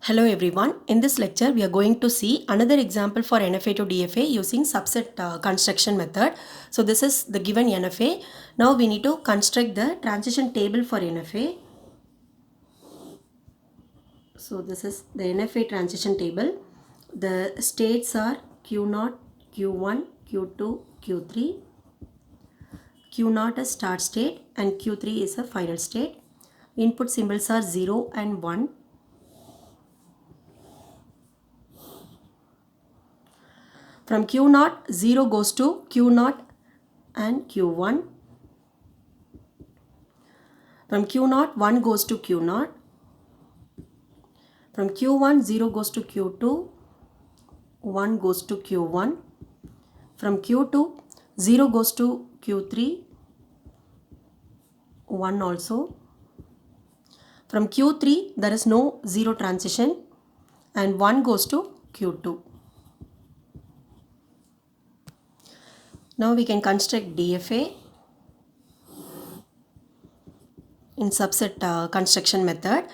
Hello everyone. In this lecture, we are going to see another example for NFA to DFA using subset construction method. So this is the given NFA. Now we need to construct the transition table for NFA. So this is the NFA transition table. The states are Q0, Q1, Q2, Q3. Q0 is start state and Q3 is a final state. Input symbols are 0 and 1. From Q0, 0 goes to Q0 and Q1. From Q0, 1 goes to Q0. From Q1, 0 goes to Q2, 1 goes to Q1. From Q2, 0 goes to Q3, 1 also. From Q3, there is no 0 transition and 1 goes to Q2. Now we can construct DFA in subset construction method.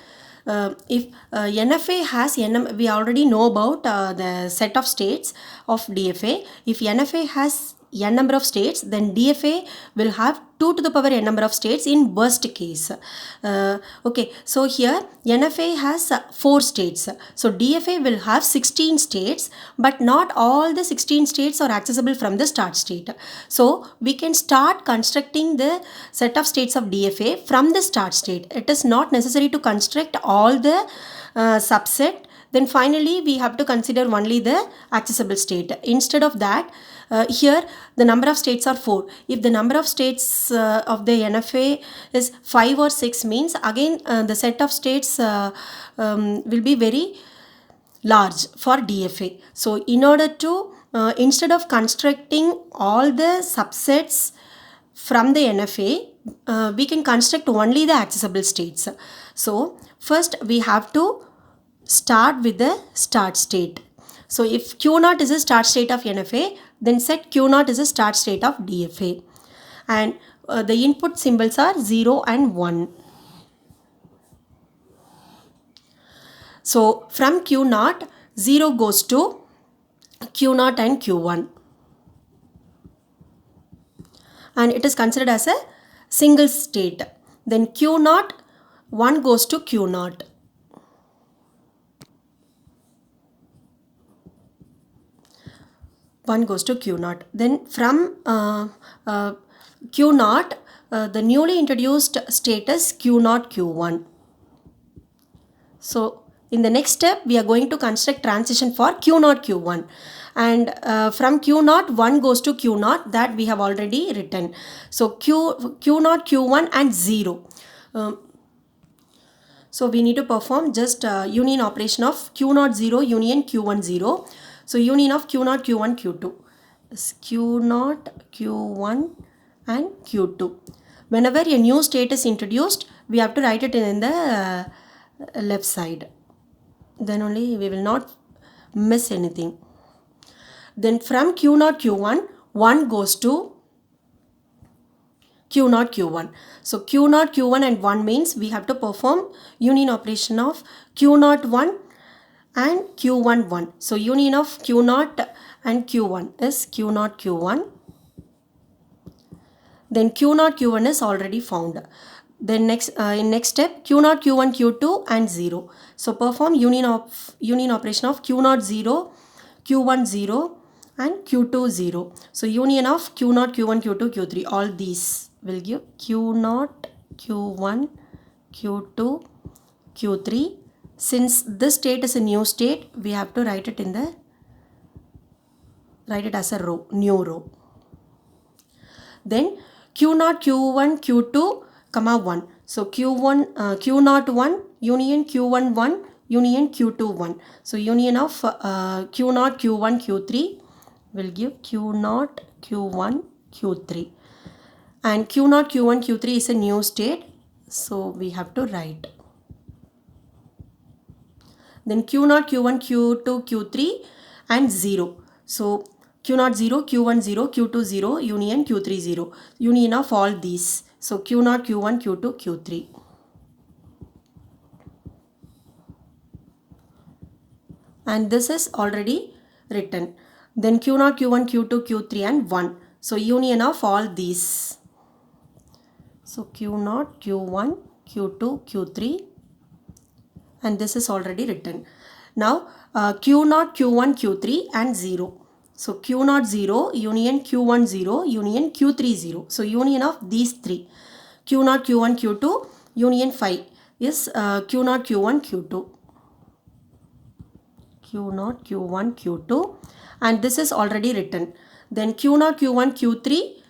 If NFA has we already know about the set of states of DFA. If NFA has n number of states, then DFA will have 2 to the power n number of states in worst case. Okay, so here NFA has 4 states. So DFA will have 16 states, but not all the 16 states are accessible from the start state. So we can start constructing the set of states of DFA from the start state. It is not necessary to construct all the subset. Then finally we have to consider only the accessible state. Instead of that, here the number of states are 4. If the number of states of the NFA is 5 or 6 means again the set of states will be very large for DFA. So in order to instead of constructing all the subsets from the NFA, we can construct only the accessible states. So first we have to start with the start state. So if Q0 is a start state of NFA, then set Q0 is a start state of DFA. And the input symbols are 0 and 1. So from Q0, 0 goes to Q0 and Q1. And it is considered as a single state. Then Q0, 1 goes to Q0. One goes to Q0. Then from Q0, the newly introduced state is Q0, Q1. So in the next step, we are going to construct transition for Q0, Q1. And from Q0, 1 goes to Q0, that we have already written. So Q0, Q1 and 0. So we need to perform just union operation of Q0, 0 union Q1, 0. So union of Q0, Q1, Q2 is Q0, Q1 and Q2. Whenever a new state is introduced, we have to write it in the left side. Then only we will not miss anything. Then from Q0, Q1, 1 goes to Q0, Q1. So Q0, Q1 and 1 means we have to perform union operation of Q0, 1 and Q1, 1. So union of Q0 and Q1 is Q0, Q1. Then Q0, Q1 is already found. Then in next step, Q0, Q1, Q2 and 0. So perform union operation of Q0, 0, Q1, 0 and Q2, 0. So union of Q0, Q1, Q2, Q3. All these will give Q0, Q1, Q2, Q3. Since this state is a new state, we have to write it as a row, new row. Then Q0, Q1, Q2, comma 1. So Q0, 1 union Q1, 1 union Q2, 1. So union of Q0, Q1, Q3 will give Q0, Q1, Q3. And Q0, Q1, Q3 is a new state. So we have to write. Then Q0, Q1, Q2, Q3 and 0. So Q0, 0, Q1, 0, Q2, 0, union Q3, 0. Union of all these. So Q0, Q1, Q2, Q3. and this is already written. Then Q0, Q1, Q2, Q3 and 1. So union of all these. So Q0, Q1, Q2, Q3, and this is already written. Now Q0, Q1, Q3 and 0. So Q0 0 union Q1 0 union Q3 0. So union of these three. Q0, Q1, Q2 union 5 is Q0, Q1, Q2. Q0, Q1, Q2, and this is already written. Then Q0, Q1, Q3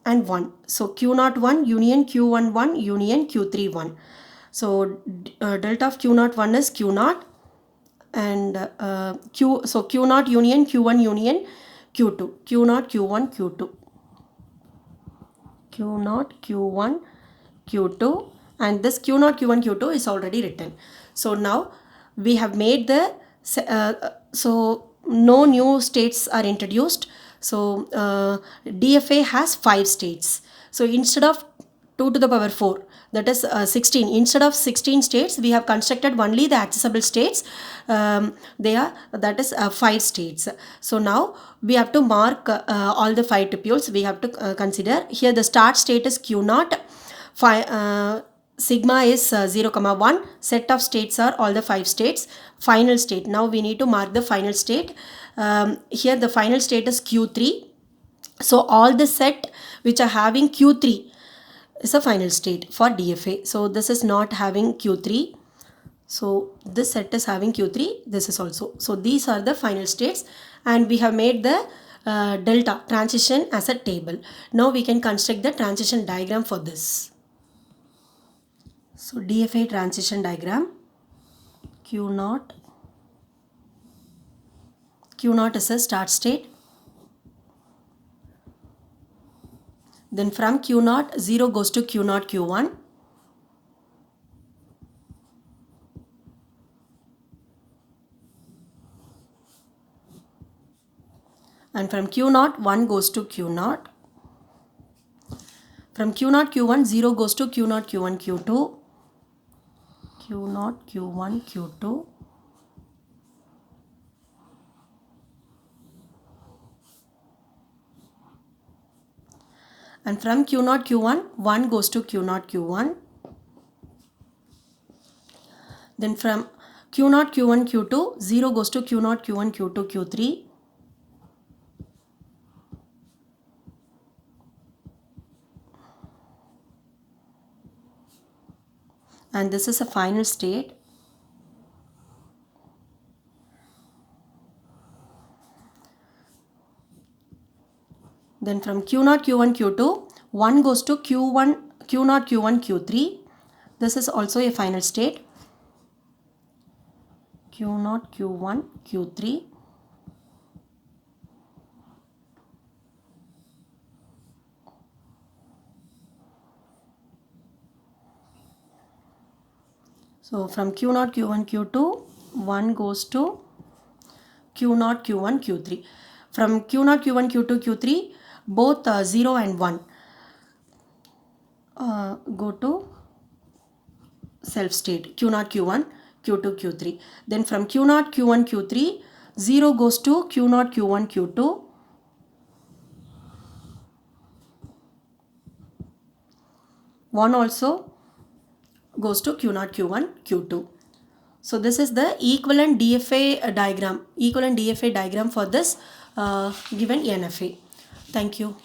and 1. So Q0 1 union Q1 1 union Q3 1. So delta of Q0 1 is Q0, and so Q0 union Q1 union Q2. Q0 Q1 Q2. Q0 Q1 Q2, and this Q0 Q1 Q2 is already written. So now we have made the so no new states are introduced. So DFA has 5 states. So instead of 2 to the power 4, that is 16, instead of 16 states we have constructed only the accessible states. They are, that is 5 states. So now we have to mark all the 5 tupules. We have to consider here the start state is Q0, sigma is 0 comma 1. Set of states are all the 5 states. Final state, now we need to mark the final state. Here the final state is Q3. So all the set which are having Q3 is a final state for DFA. So this is not having Q3. So this set is having Q3. This is also. So these are the final states, and we have made the delta transition as a table. Now we can construct the transition diagram for this. So DFA transition diagram. Q0 is a start state. Then from Q0 0 goes to Q0 Q1. And from Q0 1 goes to Q0. From Q0 Q1 0 goes to Q0 Q1 Q2. Q0 Q1 Q2. And from Q0 Q1 1 goes to Q0 Q1. Then from Q0 Q1 Q2 0 goes to Q0 Q1 Q2 Q3. And this is a final state. Then from Q0 Q1 Q2 1 goes to Q0 Q1 Q3. This is also a final state. Q0 Q1 Q3. So from Q0 Q1 Q2 1 goes to Q0 Q1 Q3. From Q0 Q1 Q2 Q3 both 0 and 1 go to self state Q0 Q1 Q2 Q3. Then from Q0 Q1 Q3 0 goes to Q0 Q1 Q2. 1 also goes to Q0 Q1 Q2. So this is the equivalent DFA diagram for this given NFA. Thank you.